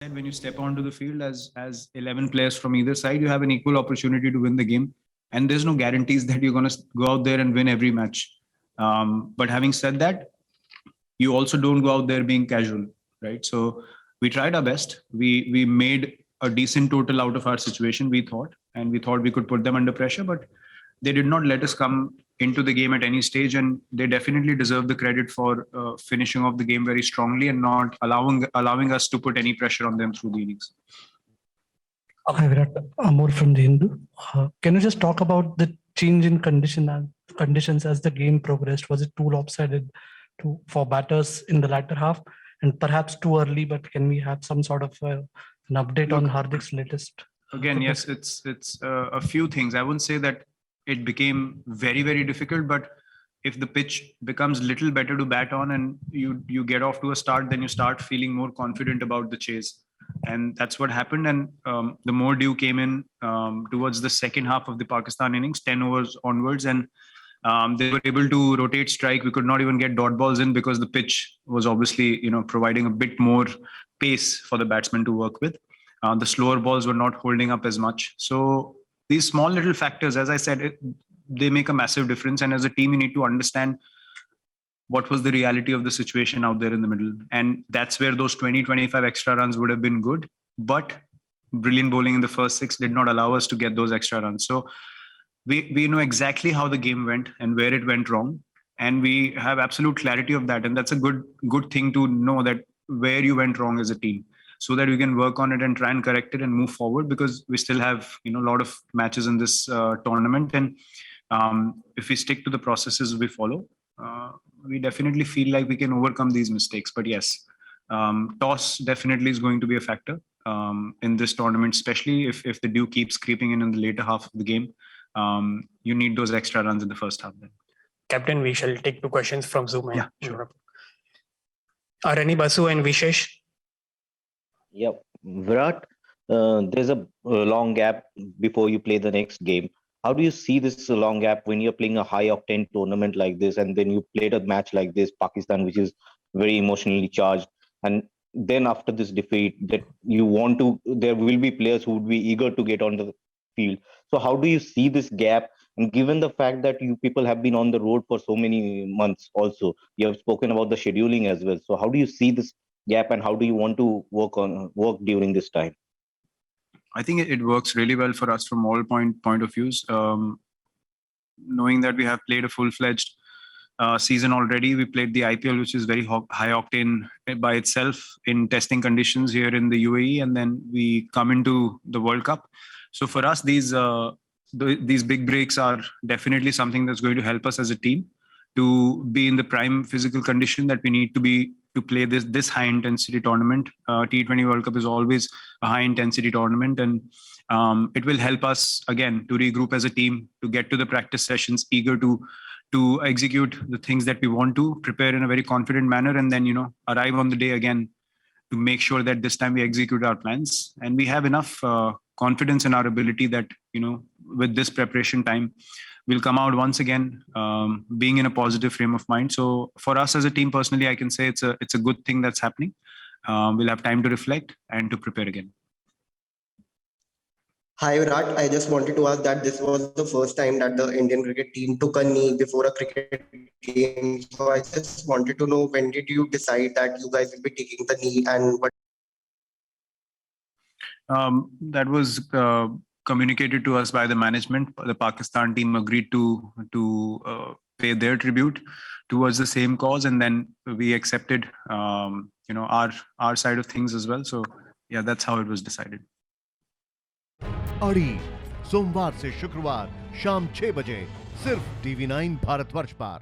And when you step onto the field as 11 players from either side, you have an equal opportunity to win the game. And there's no guarantees that you're going to go out there and win every match. But having said that, you also don't go out there being casual, right? So we tried our best. We made a decent total out of our situation, we thought, and we thought we could put them under pressure, but they did not let us come into the game at any stage, and they definitely deserve the credit for finishing off the game very strongly and not allowing us to put any pressure on them through the innings. Hi Virat, Amol from the Hindu. Can you just talk about the change in conditions as the game progressed? Was it too lopsided for batters in the latter half, and perhaps too early? But can we have some sort of an update on Hardik's latest? Again, yes, it's a few things. I wouldn't say that it became very, very difficult, but if the pitch becomes little better to bat on and you get off to a start, then you start feeling more confident about the chase. And that's what happened. And the more dew came in towards the second half of the Pakistan innings, 10 overs onwards, and they were able to rotate strike. We could not even get dot balls in because the pitch was obviously, providing a bit more pace for the batsman to work with. The slower balls were not holding up as much. So these small little factors, as I said, they make a massive difference. And as a team, you need to understand what was the reality of the situation out there in the middle. And that's where those 20-25 extra runs would have been good. But brilliant bowling in the first 6 did not allow us to get those extra runs. So we know exactly how the game went and where it went wrong. And we have absolute clarity of that. And that's a good thing to know, that where you went wrong as a team, so that we can work on it and try and correct it and move forward, because we still have a lot of matches in this tournament. And if we stick to the processes we follow, we definitely feel like we can overcome these mistakes. But yes, toss definitely is going to be a factor in this tournament, especially if the dew keeps creeping in the later half of the game. You need those extra runs in the first half then. Captain, we shall take 2 questions from Zoom. Yeah, sure. Arani Basu and Vishesh. Yep. Virat, there's a long gap before you play the next game. How do you see this long gap when you're playing a high octane tournament like this, and then you played a match like this, Pakistan, which is very emotionally charged, and then after this defeat, that there will be players who would be eager to get on the field. So how do you see this gap? And given the fact that you people have been on the road for so many months, also you have spoken about the scheduling as well. So how do you see this gap, and how do you want to work during this time? I think it works really well for us from all point of views. Knowing that we have played a full-fledged season already, we played the IPL, which is very high octane by itself in testing conditions here in the UAE, and then we come into the World Cup. So for us, these big breaks are definitely something that's going to help us as a team to be in the prime physical condition that we need to be to play this high intensity tournament. T20 World Cup is always a high intensity tournament, and it will help us again to regroup as a team, to get to the practice sessions eager to execute the things that we want to, prepare in a very confident manner, and then arrive on the day again to make sure that this time we execute our plans. And we have enough confidence in our ability that with this preparation time, we'll come out once again being in a positive frame of mind. So for us as a team, personally, I can say it's a good thing that's happening. We'll have time to reflect and to prepare again. Hi Virat, I just wanted to ask that this was the first time that the Indian cricket team took a knee before a cricket game. So I just wanted to know, when did you decide that you guys will be taking the knee, and what? That was communicated to us by the management. The Pakistan team agreed to pay their tribute towards the same cause, and then we accepted our side of things as well. So yeah, that's how it was decided. अड़ी सोमवार से शुक्रवार शाम 6 बजे सिर्फ TV9 Bharatvarsh पर।